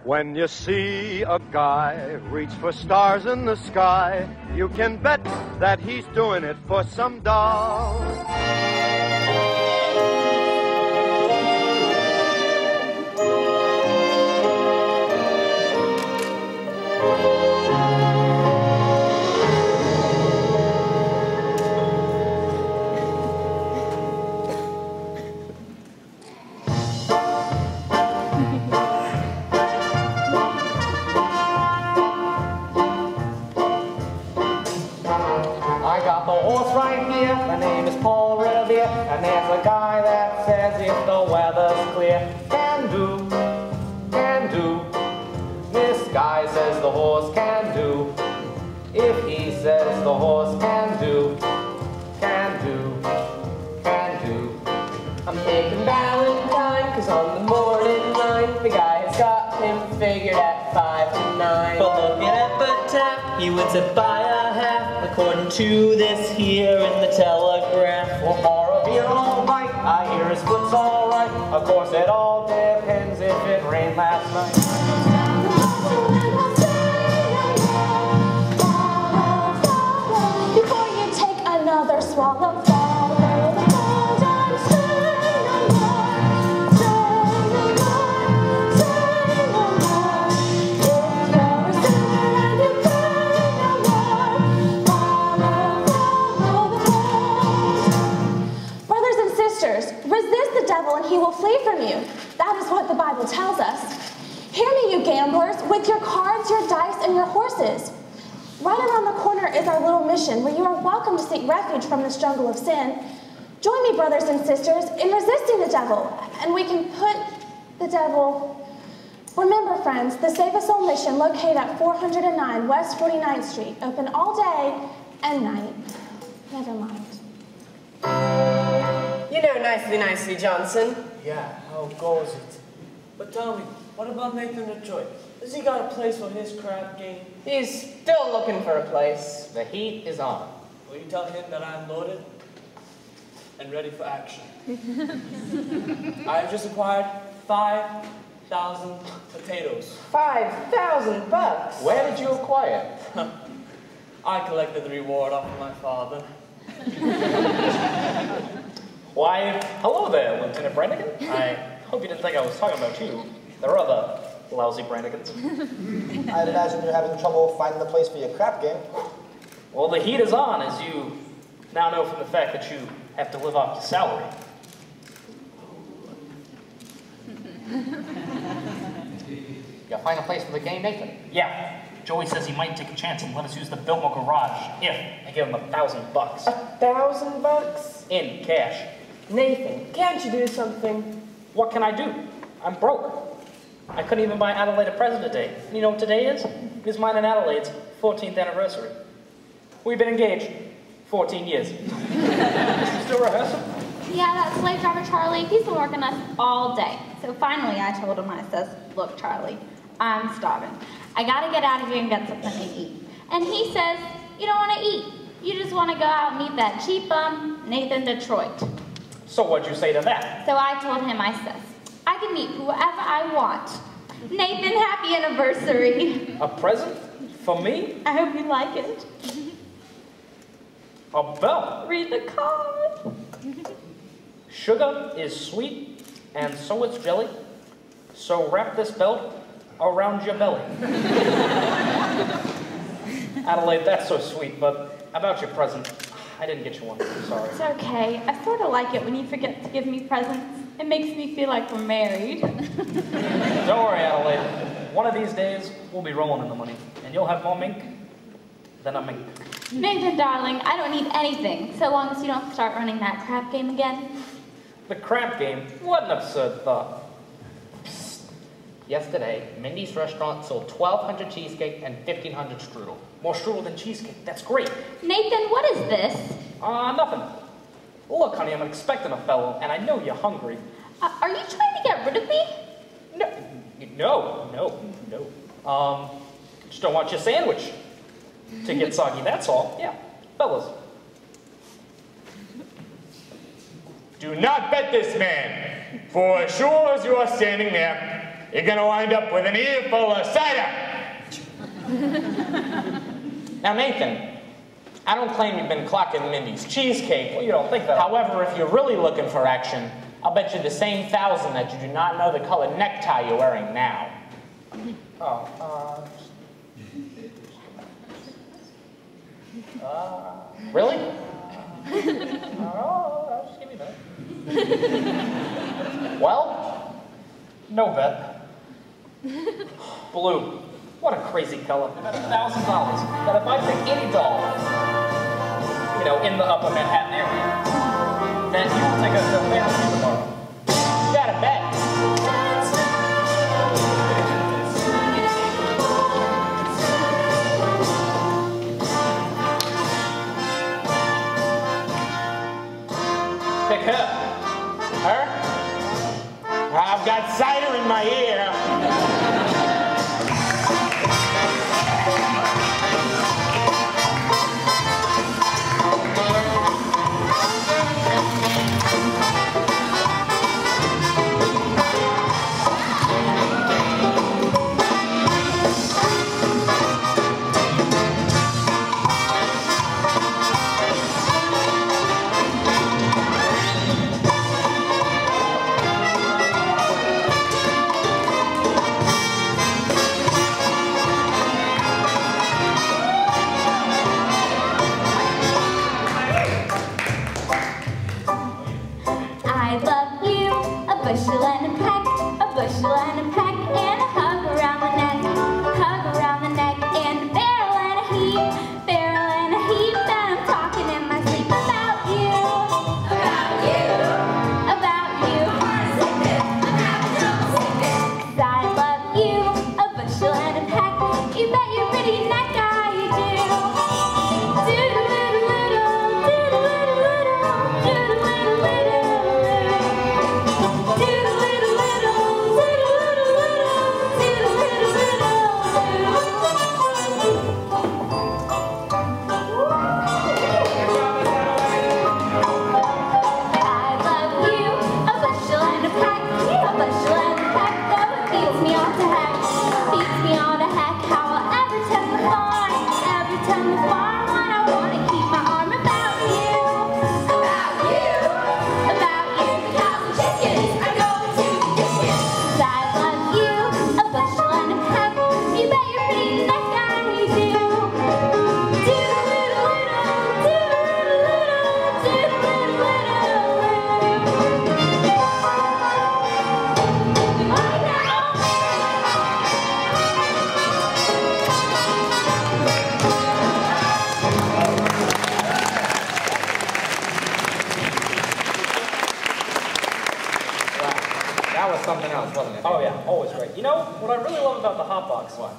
When you see a guy reach for stars in the sky, you can bet that he's doing it for some doll. My name is Paul Revere, and there's a guy that says if the weather's clear, can do. This guy says the horse can do. If he says the horse can do. I'm taking Valentine, 'cause on the morning line, the guy has got him figured at 5 to 9. But look at epitaph, he wins it by a half, according to this here in the Telegraph. Well, for a beer all night, I hear his foot's all right. Of course, it all depends if it rained last night. Before you take another swallow, and he will flee from you. That is what the Bible tells us. Hear me, you gamblers, with your cards, your dice, and your horses. Right around the corner is our little mission, where you are welcome to seek refuge from this jungle of sin. Join me, brothers and sisters, in resisting the devil, and we can put the devil... Remember, friends, the Save a Soul mission located at 409 West 49th Street, open all day and night. Never mind. You know nicely, Johnson. Yeah, how goes it? But tell me, what about Nathan Detroit? Has he got a place for his crab game? He's still looking for a place. The heat is on. Will you tell him that I'm loaded and ready for action? I have just acquired 5,000 potatoes. 5,000 bucks? Where did you acquire? I collected the reward off of my father. Why, hello there, Lieutenant Brannigan. I hope you didn't think I was talking about you. There are other lousy Brannigans. I'd imagine you're having trouble finding the place for your crap game. Well, the heat is on, as you now know from the fact that you have to live off your salary. You'll find a place for the game, Nathan? Yeah. Joey says he might take a chance and let us use the Biltmore garage if I give him $1,000. $1,000? In cash. Nathan, can't you do something? What can I do? I'm broke. I couldn't even buy Adelaide a present today. And you know what today is? It is mine and Adelaide's 14th anniversary. We've been engaged 14 years. Is she still rehearsing? Yeah, that slave driver Charlie, he's been working us all day. So finally I told him, I says, look, Charlie, I'm starving. I gotta get out of here and get something to eat. And he says, you don't want to eat. You just want to go out and meet that cheap bum, Nathan Detroit. So what'd you say to that? So I told him, I says, I can meet whoever I want. Nathan, happy anniversary. A present? For me? I hope you like it. A belt? Read the card. Sugar is sweet, and so is jelly. So wrap this belt around your belly. Adelaide, that's so sweet, but about your present, I didn't get you one. I'm sorry. It's okay. I sort of like it when you forget to give me presents. It makes me feel like we're married. Don't worry, Adelaide. One of these days, we'll be rolling in the money, and you'll have more mink than a mink. Nathan, darling, I don't need anything, so long as you don't start running that crap game again. The crap game? What an absurd thought. Yesterday, Mindy's restaurant sold 1,200 cheesecake and 1,500 strudel. More strudel than cheesecake. That's great. Nathan, what is this? Nothing. Look, honey, I'm expecting a fellow, and I know you're hungry. Are you trying to get rid of me? No. Just don't want your sandwich to get soggy, that's all. Yeah, fellas. Do not bet this man, for as sure as you are standing there, you're gonna wind up with an earful of cider. Now, Nathan, I don't claim you've been clocking Mindy's cheesecake. Well, you don't think that. However, if you're really looking for action, I'll bet you the same 1,000 that you do not know the color necktie you're wearing now. Really? Just give me that. Well, no bet. Blue. What a crazy color. About $1,000. But if I pick any doll, you know, in the upper Manhattan area, then you will take us to fantasy tomorrow. You gotta bet. Pick her. Her? I've got cider in my ear.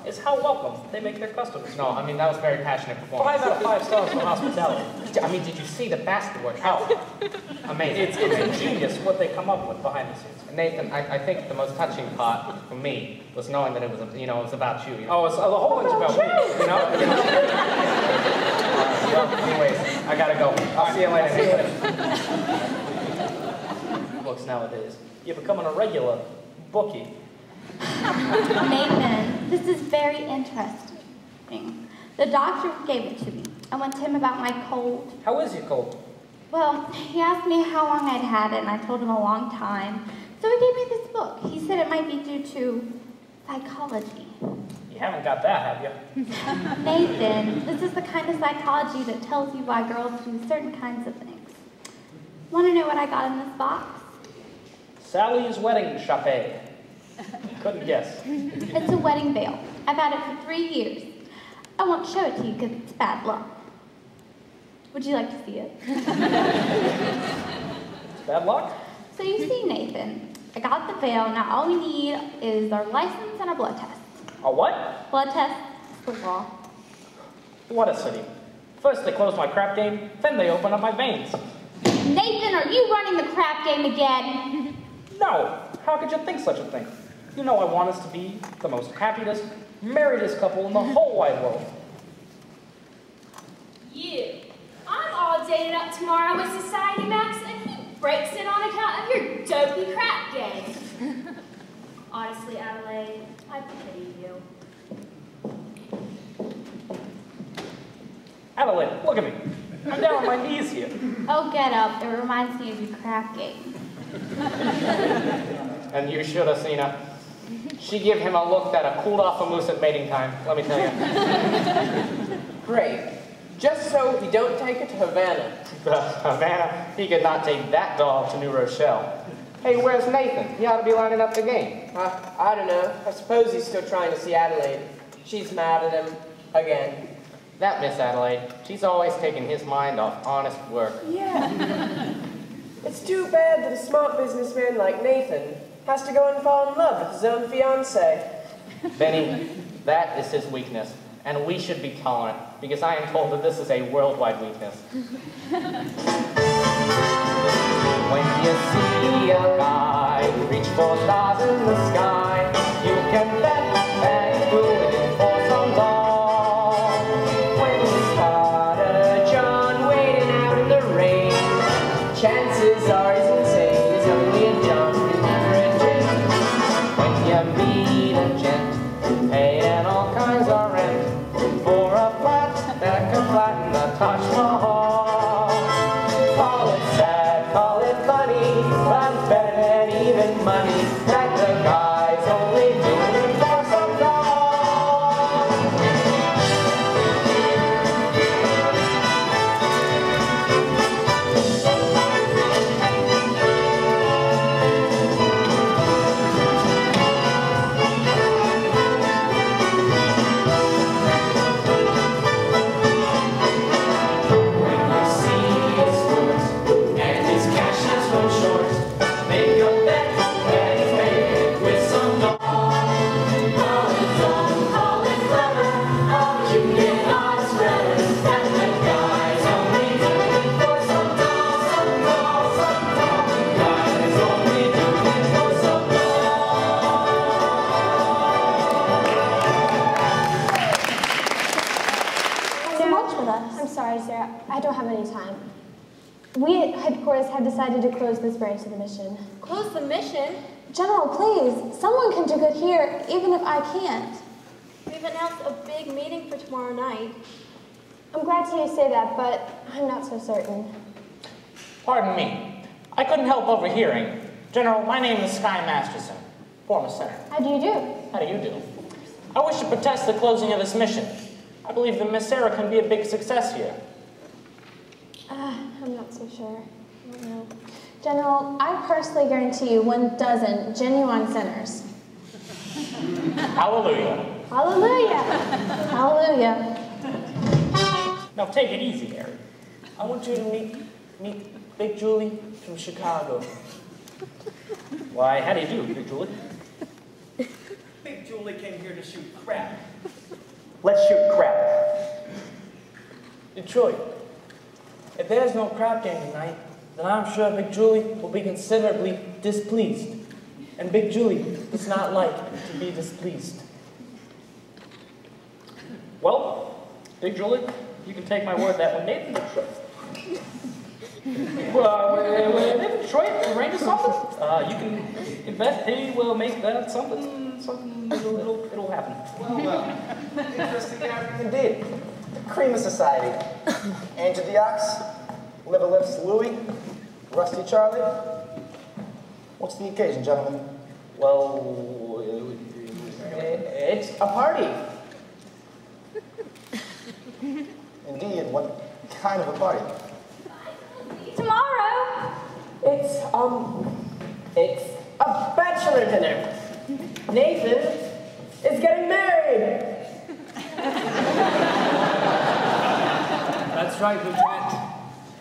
Is how welcome they make their customers. No, I mean, that was very passionate performance. 5 out of 5 stars for hospitality. I mean, did you see the basket work? How amazing. It's ingenious what they come up with behind the scenes. Nathan, I think the most touching part for me was knowing that it was, it was about you. You know? Oh, it's a whole bunch about me, you know? Anyways, I gotta go. I'll see you later. Books nowadays. You're becoming a regular bookie. Nathan, this is very interesting. The doctor gave it to me. I went to him about my cold. How is your cold? Well, he asked me how long I'd had it, and I told him a long time. So he gave me this book. He said it might be due to psychology. You haven't got that, have you? Nathan, this is the kind of psychology that tells you why girls do certain kinds of things. Want to know what I got in this box? Sally's wedding chape. Couldn't guess. It's a wedding veil. I've had it for 3 years. I won't show it to you because it's bad luck. Would you like to see it? It's bad luck? So you see, Nathan, I got the veil. Now all we need is our license and our blood test. A what? Blood test. The law. What a city. First they close my crap game, then they open up my veins. Nathan, are you running the crap game again? No. How could you think such a thing? You know I want us to be the most happiest, marriedest couple in the whole wide world. You. I'm all dated up tomorrow with Society Max, and he breaks it on account of your dopey crap game. Honestly, Adelaide, I pity you. Adelaide, look at me. I'm down on my knees here. Oh, get up. It reminds me of your crack game. And you should have seen her. She gave him a look that have cooled off a moose at mating time, let me tell you. Great. Just so he don't take it to Havana. Havana, he could not take that doll to New Rochelle. Hey, where's Nathan? He ought to be lining up the game. I don't know. I suppose he's still trying to see Adelaide. She's mad at him again. That Miss Adelaide, she's always taking his mind off honest work. Yeah. It's too bad that a smart businessman like Nathan has to go and fall in love with his own fiancée. Benny, that is his weakness, and we should be tolerant, because I am told that this is a worldwide weakness. When you see a guy reach for stars in the sky, you can bet that he's doing it for some doll. When you spot a John waiting out in the rain, chances are he's insane. He's only a John with different gin. When you meet a gent paying all kinds of rent for a flat that can flatten the Taj Mahal, call it sad, call it funny, but it's better than even money that the guy's only doing it for some doll. When you see a sport and his cash has run short, make a bet that he's made it with some doll. Call it dumb, call it clever, how you get odds better that the guy's only doing it for some doll, some doll, some doll. The guy's only doing it for some Some lunch with us. I'm sorry, Sarah. I don't have any time. We at headquarters have decided to close this branch of the mission. Close the mission? General, please. Someone can do good here, even if I can't. We've announced a big meeting for tomorrow night. I'm glad to hear you say that, but I'm not so certain. Pardon me. I couldn't help overhearing. General, my name is Sky Masterson, former senator. How do you do? How do you do? I wish to protest the closing of this mission. I believe that Miss Sarah can be a big success here. I'm not so sure. I don't know. General, I personally guarantee you 12 genuine sinners. Hallelujah. Hallelujah. Hallelujah. Now take it easy, Harry. I want you to meet Big Julie from Chicago. Why, how do you do, Big Julie? Big Julie came here to shoot crap. Let's shoot crap. Detroit, if there's no crap game tonight, then I'm sure Big Julie will be considerably displeased. And Big Julie does not like to be displeased. Well, Big Julie, you can take my word that when Nathan Detroit... when Nathan Detroit arranges something, you can bet he will make that something, it'll happen. Well, interesting gathering indeed. The cream of society. Angel Diox, Liver Lips Louie, Rusty Charlie. What's the occasion, gentlemen? Well, It's a party. Indeed, what kind of a party? Tomorrow. It's a bachelor dinner. Nathan is getting married. That's right, Lieutenant.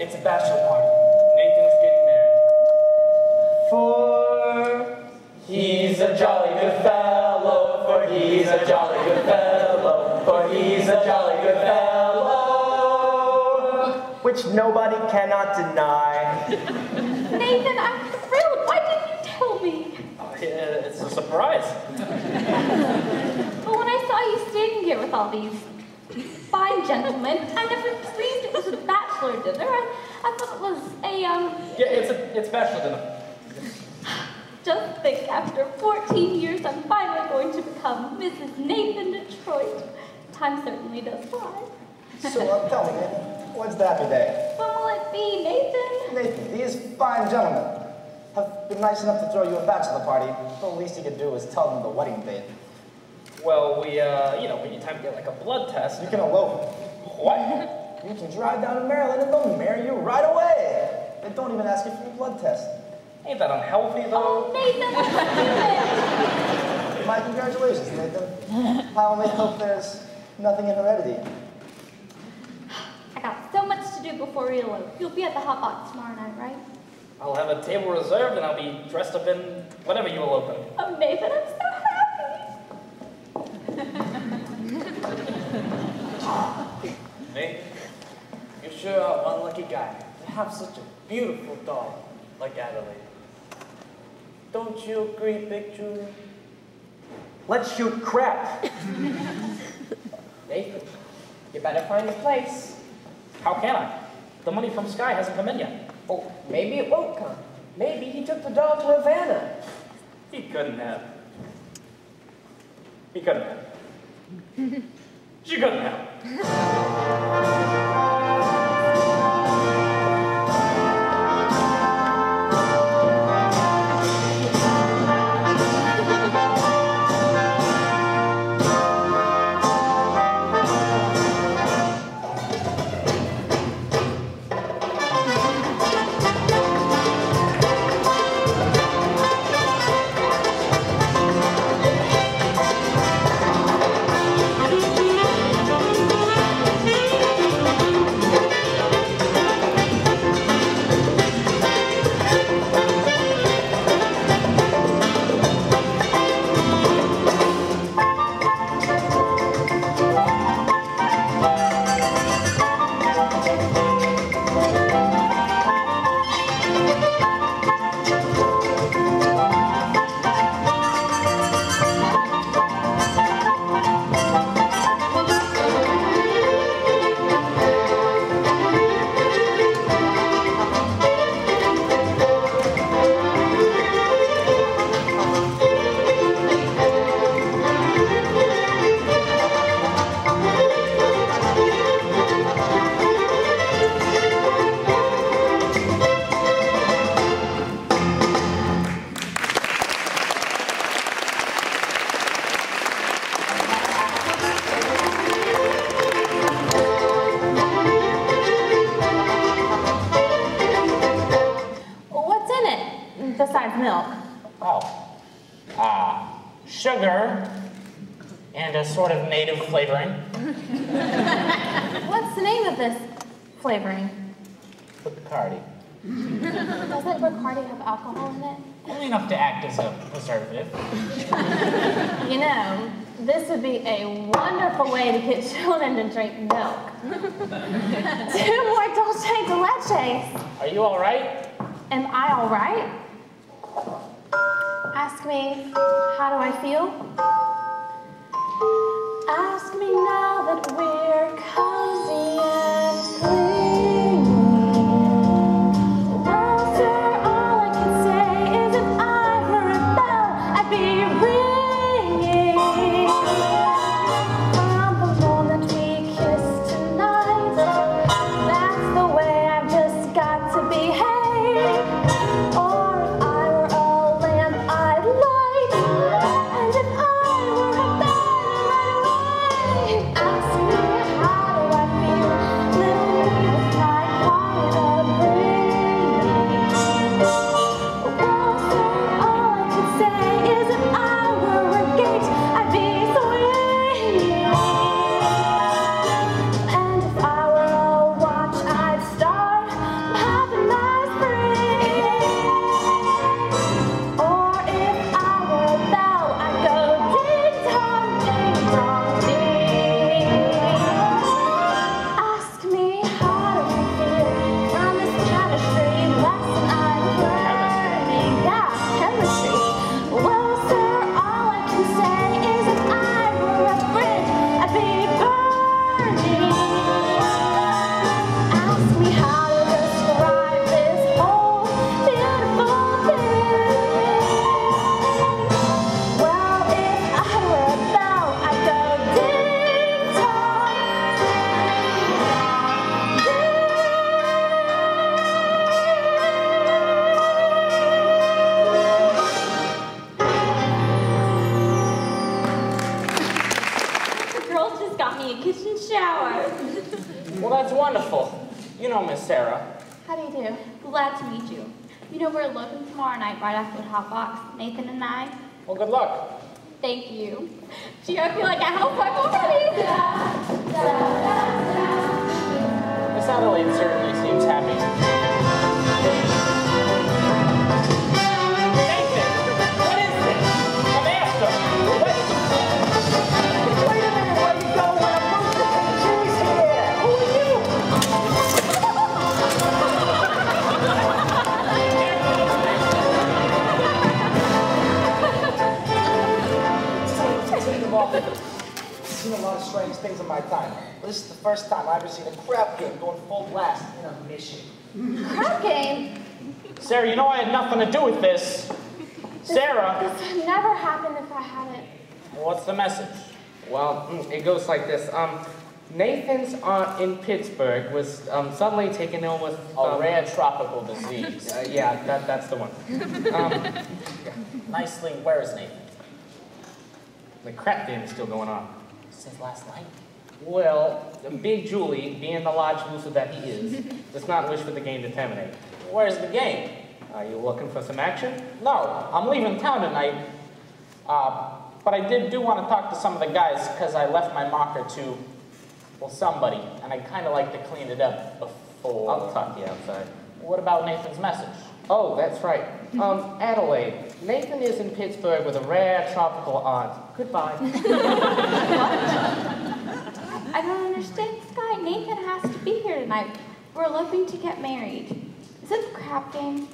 It's a bachelor party. Nathan's getting married. for he's a jolly good fellow, for he's a jolly good fellow, for he's a jolly good fellow, Which nobody cannot deny. Nathan, I'm thrilled. Why didn't you tell me? It's a surprise. But when I saw you standing here with all these fine gentlemen, I never believed it was a bachelor dinner. I thought it was a, Yeah, it's bachelor dinner. Just think, after 14 years, I'm finally going to become Mrs. Nathan Detroit. Time certainly does fly. So, tell me, Nathan, when's the happy day? When will it be, Nathan? Nathan, these fine gentlemen have been nice enough to throw you a bachelor party. The least you could do is tell them the wedding date. Well, we need time to get like a blood test. You can elope. What? You can drive down to Maryland and they'll marry you right away. They don't even ask you for your blood test. Ain't that unhealthy, though? Oh, Nathan, let's do it. My congratulations, Nathan. I only hope there's nothing in heredity. I got so much to do before we elope. You'll be at the Hot Box tomorrow night, right? I'll have a table reserved and I'll be dressed up in whatever you elope in. Oh, Nathan, I'm so happy. Nathan, you sure are one lucky guy to have such a beautiful dog like Adelaide. Don't you agree, Big Julie? Let's shoot crap. Nathan, you better find a place. How can I? The money from Sky hasn't come in yet. Oh, maybe it won't come. Maybe he took the dog to Havana. He couldn't have. He couldn't have. She couldn't have. besides milk? Sugar and a sort of native flavoring. What's the name of this flavoring? Bacardi. Doesn't Bacardi have alcohol in it? Only enough to act as a preservative. You know, this would be a wonderful way to get children to drink milk. 2 more dulce de leches. Are you all right? Am I all right? Ask me, how do I feel? Ask me now that we're cozy and clingy. Well, sir, all I can say is if I were a bell, I'd be ringing. From the moment we kissed tonight, that's the way I've just got to behave. Or if I were a lamp, I'd light. And if I kitchen shower. Well, that's wonderful. You know Miss Sarah. How do you do? Glad to meet you. You know, we're eloping tomorrow night right after the hot box, Nathan and I. Well, good luck. Thank you. Gee, I feel like a housewife already. Miss Adelaide certainly seems happy. Nathan, what is this? I'm after. What? Wait a minute, where you go when I'm moving? Julie's here. Who are you? I've seen a lot of strange things in my time, but this is the first time I've ever seen a crap game going full blast in a mission. Crap game? Sarah, you know I had nothing to do with this. Sarah. This would never happen if I hadn't. What's the message? Well, it goes like this. Nathan's aunt in Pittsburgh was suddenly taken ill with A rare tropical disease. yeah, that's the one. Nicely, where is Nathan? The crap game is still going on. Since last night? Well, Big Julie, being the large loser that he is, does not wish for the game to terminate. Where's the game? Are you looking for some action? No, I'm leaving town tonight. But I do want to talk to some of the guys because I left my marker to, well, somebody, and I'd kind of like to clean it up before. I'll talk to you outside. What about Nathan's message? Oh, that's right. Adelaide, Nathan is in Pittsburgh with a rare tropical aunt. Goodbye. I don't understand this guy. Nathan has to be here tonight. We're eloping to get married. Is it the crap game?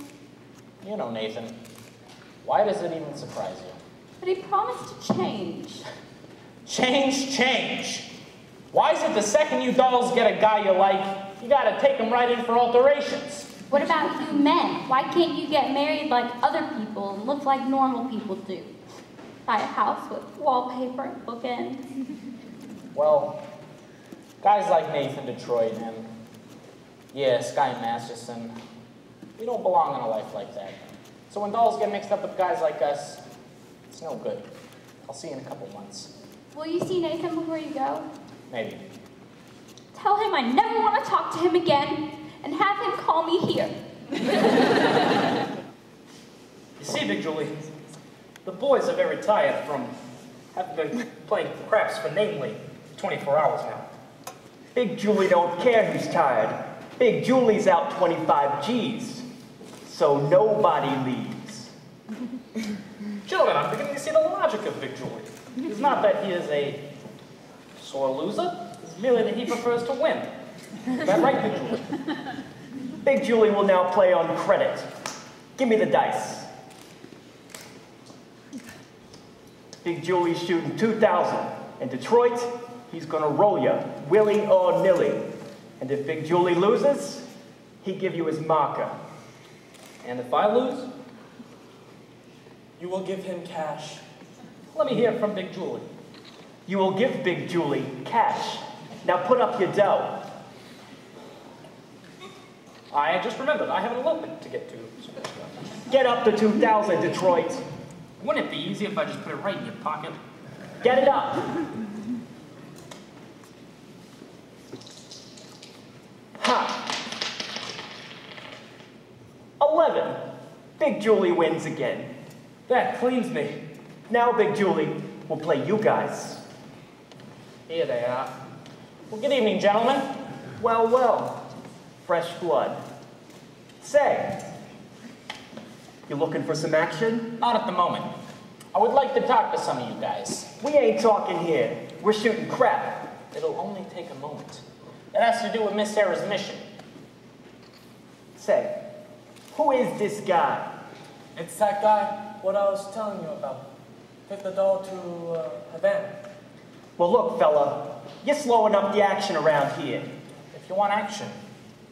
You know Nathan. Why does it even surprise you? But he promised to change. Change. Why is it the second you dolls get a guy you like, you gotta take him right in for alterations? What about you men? Why can't you get married like other people and look like normal people do? Buy a house with wallpaper and bookends. Well, guys like Nathan Detroit and, yeah, Sky Masterson, we don't belong in a life like that. So when dolls get mixed up with guys like us, it's no good. I'll see you in a couple months. Will you see Nathan before you go? Maybe. Tell him I never want to talk to him again, and have him call me here. You see, Big Julie, the boys are very tired from having been playing craps for namely 24 hours now. Big Julie don't care who's tired. Big Julie's out 25 G's. So nobody leaves. Children, I'm beginning to see the logic of Big Julie. It's not that he is a sore loser, it's merely that he prefers to win. Is that right, Big Julie? Big Julie will now play on credit. Give me the dice. Big Julie's shooting 2,000. In Detroit, he's gonna roll you, willy or nilly. And if Big Julie loses, he give you his marker. And if I lose? You will give him cash. Let me hear from Big Julie. You will give Big Julie cash. Now put up your dough. I just remembered, I have an elopement to get to. Get up to 2,000, Detroit. Wouldn't it be easy if I just put it right in your pocket? Get it up. Ha! 11. Big Julie wins again. That cleans me. Now Big Julie will play you guys. Here they are. Well, good evening, gentlemen. Well, well. Fresh blood. Say, you looking for some action? Not at the moment. I would like to talk to some of you guys. We ain't talking here. We're shooting crap. It'll only take a moment. It has to do with Miss Sarah's mission. Say, who is this guy? It's that guy, what I was telling you about. Take the doll to Havana. Well, look, fella, you're slowing up the action around here. If you want action,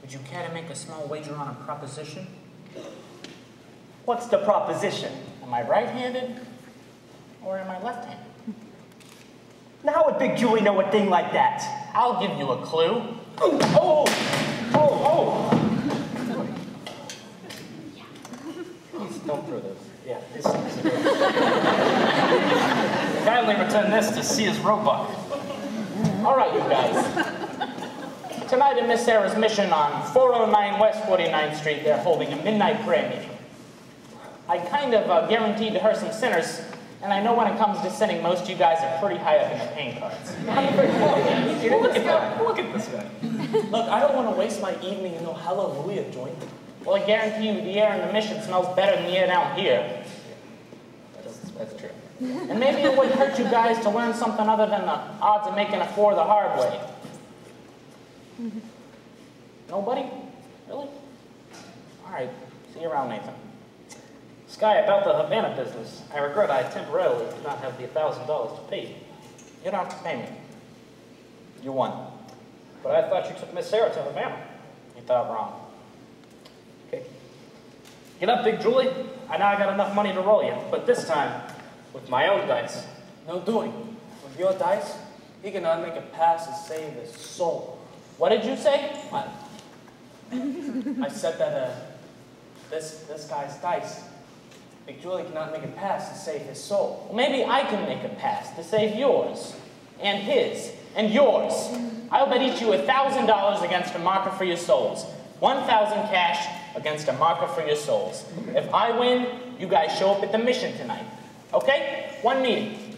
would you care to make a small wager on a proposition? What's the proposition? Am I right-handed or am I left-handed? Now how would Big Julie know a thing like that? I'll give you a clue. Oh! Please don't throw those. Yeah, this is Kindly return this to Sears Roebuck. All right, you guys. Tonight in Miss Sarah's mission on 409 West 49th Street, they're holding a midnight prayer meeting. I kind of guaranteed her some sinners, and I know when it comes to sinning, most of you guys are pretty high up in the pain cards. Look at this guy. Look, I don't want to waste my evening in no hallelujah joint. Well, I guarantee you the air in the mission smells better than the air down here. That's true. And maybe it wouldn't hurt you guys to learn something other than the odds of making a four the hard way. Nobody? Really? All right. See you around, Nathan. Sky, about the Havana business. I regret I temporarily did not have the $1,000 to pay you. You don't have to pay me. You won. But I thought you took Miss Sarah to Havana. You thought wrong. Okay. Get up, Big Julie. I know I got enough money to roll you, but this time, with my own dice. No doing. With your dice, he cannot make a pass to save his soul. What did you say? I said that this guy's dice, Big Julie cannot make a pass to save his soul. Well, maybe I can make a pass to save yours, and his, and yours. I'll bet each you $1,000 against a marker for your souls. 1,000 cash against a marker for your souls. If I win, you guys show up at the mission tonight. Okay? One meeting.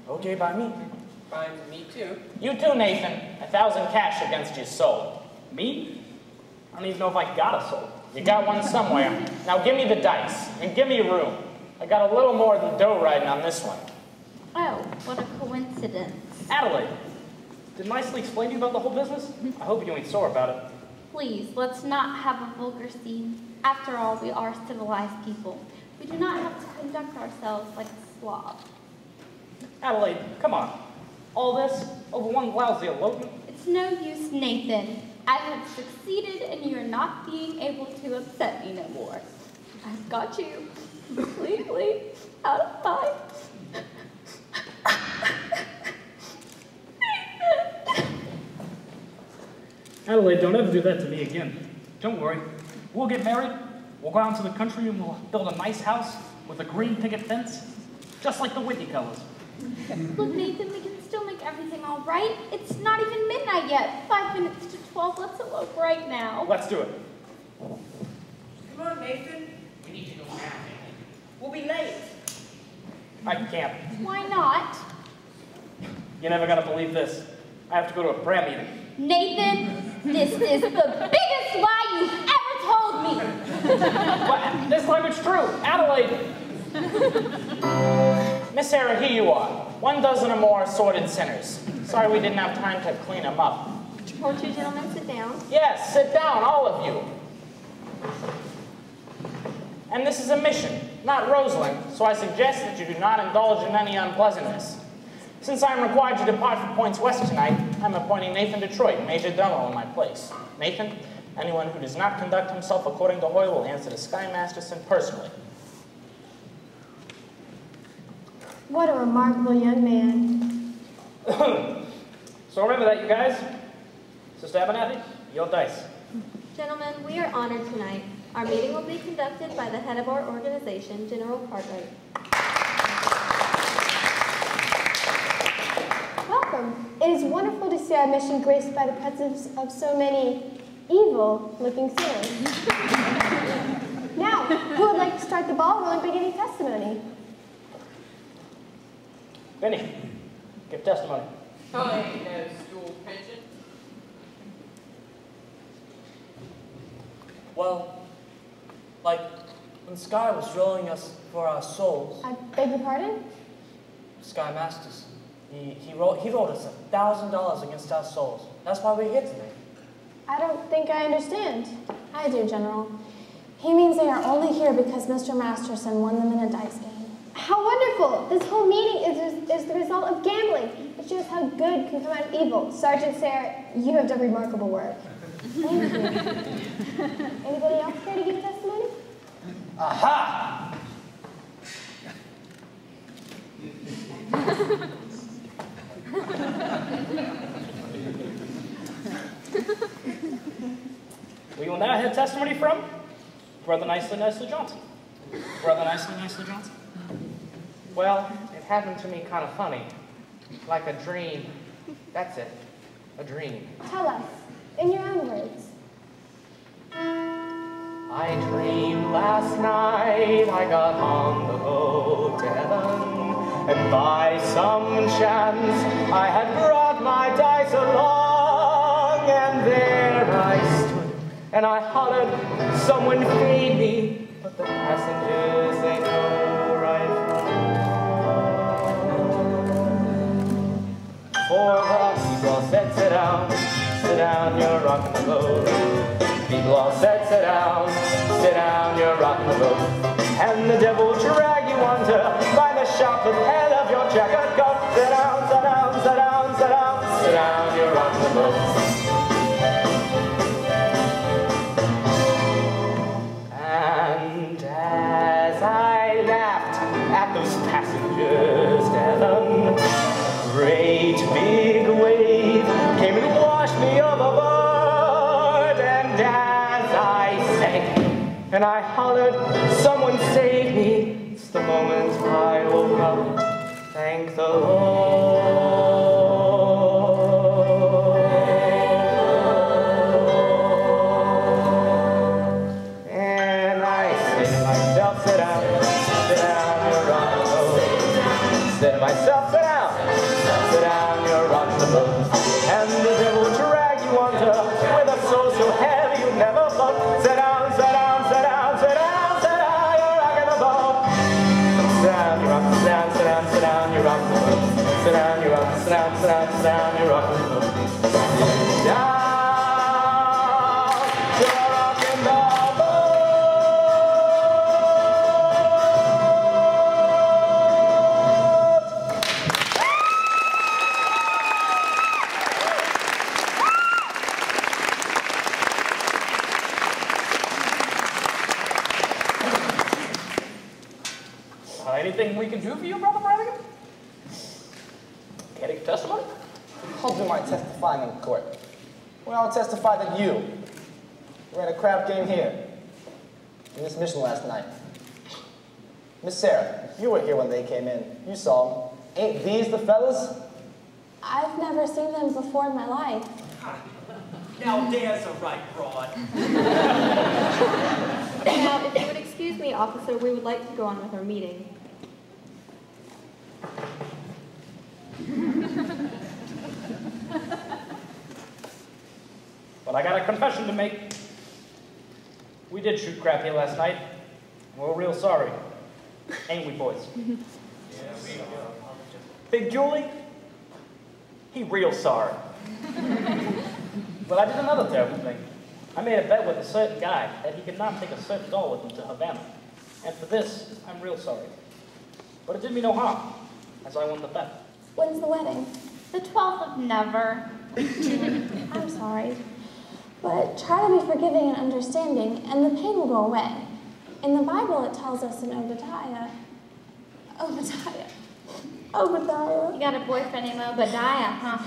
Okay by me. Fine, me too. You too, Nathan. 1,000 cash against your soul. Me? I don't even know if I got a soul. You got one somewhere. Now give me the dice, and give me room. I got a little more than dough riding on this one. Oh, what a coincidence. Adelaide, did nicely explain to you about the whole business? I hope you ain't sore about it. Please, let's not have a vulgar scene. After all, we are civilized people. We do not have to conduct ourselves like a slob. Adelaide, come on. All this over one lousy elopement? It's no use, Nathan. I have succeeded and you're not being able to upset me no more. I've got you completely out of mind. Adelaide, don't ever do that to me again. Don't worry. We'll get married. We'll go out into the country and we'll build a nice house with a green picket fence, just like the Whitney colors. Look, Nathan, we can still make everything all right. It's not even midnight yet. 5 minutes to 12. Let's elope right now. Let's do it. Come on, Nathan. We need to go now, Nathan. We'll be late. I can't. Why not? You're never gonna believe this. I have to go to a prayer meeting. Nathan, this is the biggest lie you've ever told me. But this time it's true. Adelaide. Miss Sarah, here you are. 1 dozen or more assorted sinners. Sorry we didn't have time to clean them up. Won't you gentlemen sit down? Yes, sit down, all of you. And this is a mission, not Rosalind, so I suggest that you do not indulge in any unpleasantness. Since I am required to depart for Points West tonight, I'm appointing Nathan Detroit, Major Domo, in my place. Nathan, anyone who does not conduct himself according to Hoyle will answer to Sky Masterson personally. What a remarkable young man. So remember that, you guys. Sister Abernathy, your dice. Gentlemen, we are honored tonight. Our meeting will be conducted by the head of our organization, General Cartwright. Welcome. It is wonderful to see our mission graced by the presence of so many evil-looking sinners. Now, who would like to start the ball rolling by giving testimony? Benny, give testimony. I ain't no stool pigeon. Well, like when Sky was drilling us for our souls. I beg your pardon? Sky Masters. He wrote us $1,000 against our souls. That's why we're here today. I don't think I understand. I do, General. He means they are only here because Mr. Masterson won them in a dice game. How wonderful! This whole meeting is the result of gambling. It shows how good can come out of evil. Sergeant Sarah, you have done remarkable work. Thank you. Anybody else care to give testimony? Aha! We will now have testimony from Brother Nicely Johnson. Brother Nicely Johnson? Well, it happened to me kind of funny. Like a dream. That's it. A dream. Tell us, in your own words. I dreamed last night I got on the road to heaven, and by some chance I had brought my dice along, and there I stood, and I hollered, someone feed me, but the passengers, they know right from wrong. For the people all said, sit down, you're rocking the boat. People all said, sit down, you're rocking the boat. And the devil will drag you under by the sharp head of your jacket coat. Sit down, sit down, sit down, sit down, sit down, you're rocking the boat. And as I laughed at those passengers to heaven, great big wave came and washed me overboard, and as I sank and I hollered, someone save me, it's the moment I woke up, thank the Lord. And I said to myself, sit down, you're on the boat. Said to myself, sit down, you're on the boat. And the devil will drag you under with a soul so heavy you never float. Sit down, sit down, sit down, sit down, sit down, you're rocking the boat. Sit down, you're rocking, sit down, sit down, sit down, you're rocking the boat. Sit down, you're rocking, sit down, sit down, sit down, you're rocking the boat. Sit down, you're rocking the boat. Anything we can do for you, Brother Brannigan? Getting testimony? I'll do my testifying in court. Well, I'll testify that you ran a crap game here in this mission last night. Miss Sarah, you were here when they came in. You saw them. Ain't these the fellas? I've never seen them before in my life. Now there's a right broad. Now, if you would excuse me, officer, we would like to go on with our meeting. But I got a confession to make. We did shoot crap here last night. We're real sorry. Ain't we, boys? Big Julie, he real sorry. But I did another terrible thing. I made a bet with a certain guy that he could not take a certain doll with him to Havana. And for this, I'm real sorry. But it did me no harm, as I won the bet. When's the wedding? The 12th of never. I'm sorry. But try to be forgiving and understanding, and the pain will go away. In the Bible, it tells us in Obadiah. You got a boyfriend named Obadiah, huh?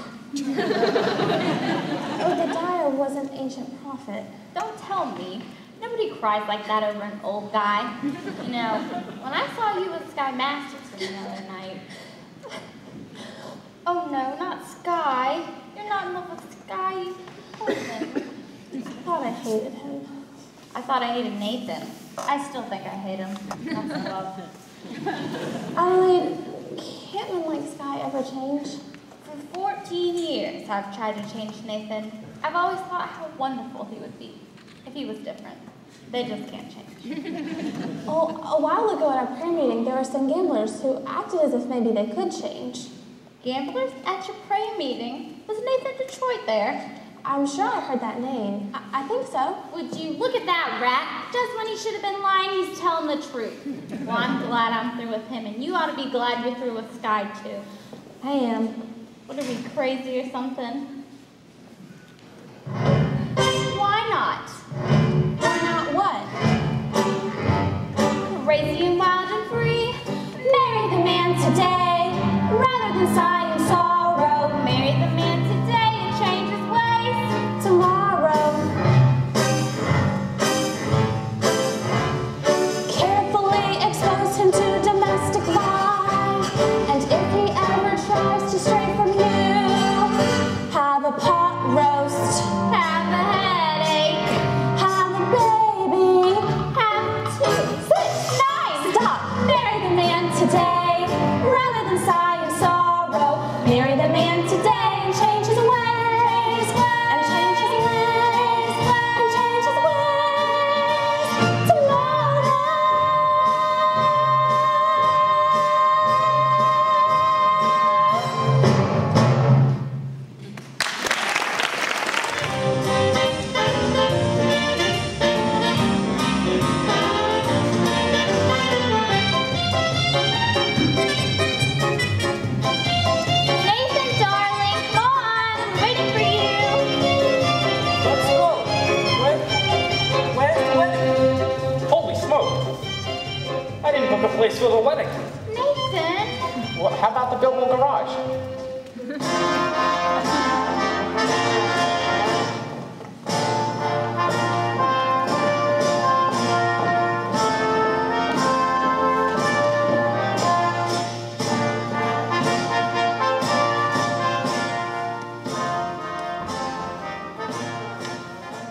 Obadiah was an ancient prophet. Don't tell me. Nobody cries like that over an old guy. You know, when I saw you with Sky Masterson the other night. Oh no, not Sky. You're not in love with Sky, you person. I thought I hated him. I thought I hated Nathan. I still think I hate him. That's love. Adelaide, can't men like Sky ever change? For 14 years, I've tried to change Nathan. I've always thought how wonderful he would be if he was different. They just can't change. Well, a while ago at our prayer meeting, there were some gamblers who acted as if maybe they could change. Gamblers at your prayer meeting? Was Nathan Detroit there? I'm sure I heard that name. I think so. Would you look at that rat? Just when he should have been lying, he's telling the truth. Well, I'm glad I'm through with him, and you ought to be glad you're through with Sky, too. I am. What, are we crazy or something? Why not? Why not what? Crazy and wild and free. Marry the man today, rather than sigh in sorrow. Marry the man today and change his ways tomorrow. Carefully expose him to domestic life, and if he ever tries to stray place for the wedding. Nathan! Well, how about the Bilbo garage?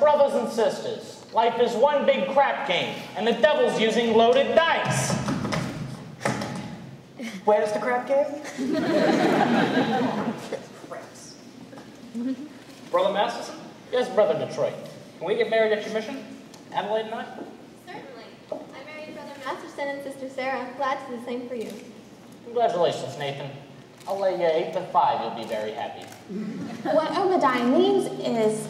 Brothers and sisters, life is one big crap game, and the devil's using loaded dice. Where's the crap game? Brother Masterson? Yes, Brother Detroit. Can we get married at your mission? Adelaide and I? Certainly. I married Brother Masterson and Sister Sarah. Glad to do the same for you. Congratulations, Nathan. I'll lay you 8 to 5. You'll be very happy. What Obadiah means is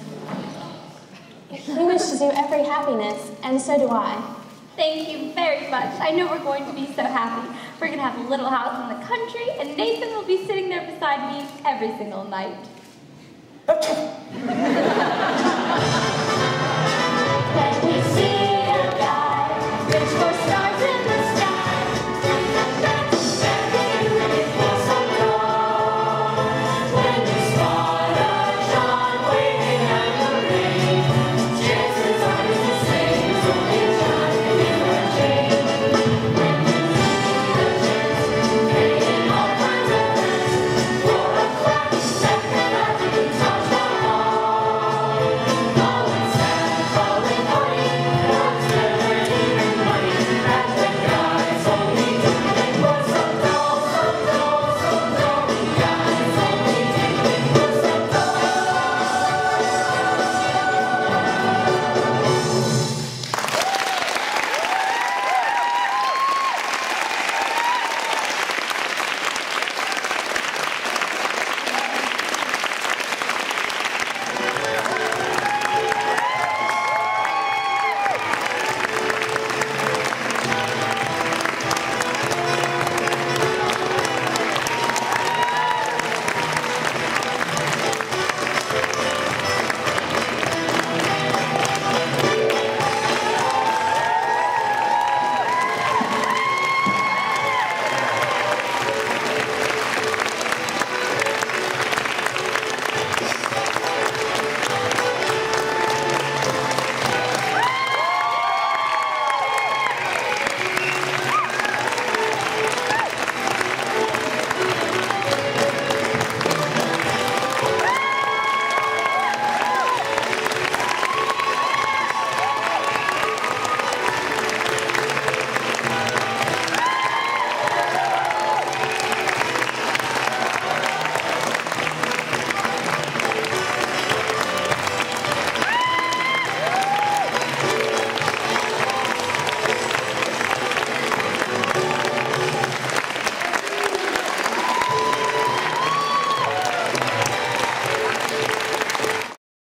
he wishes to do every happiness, and so do I. Thank you very much. I know we're going to be so happy. We're going to have a little house in the country, and Nathan will be sitting there beside me every single night.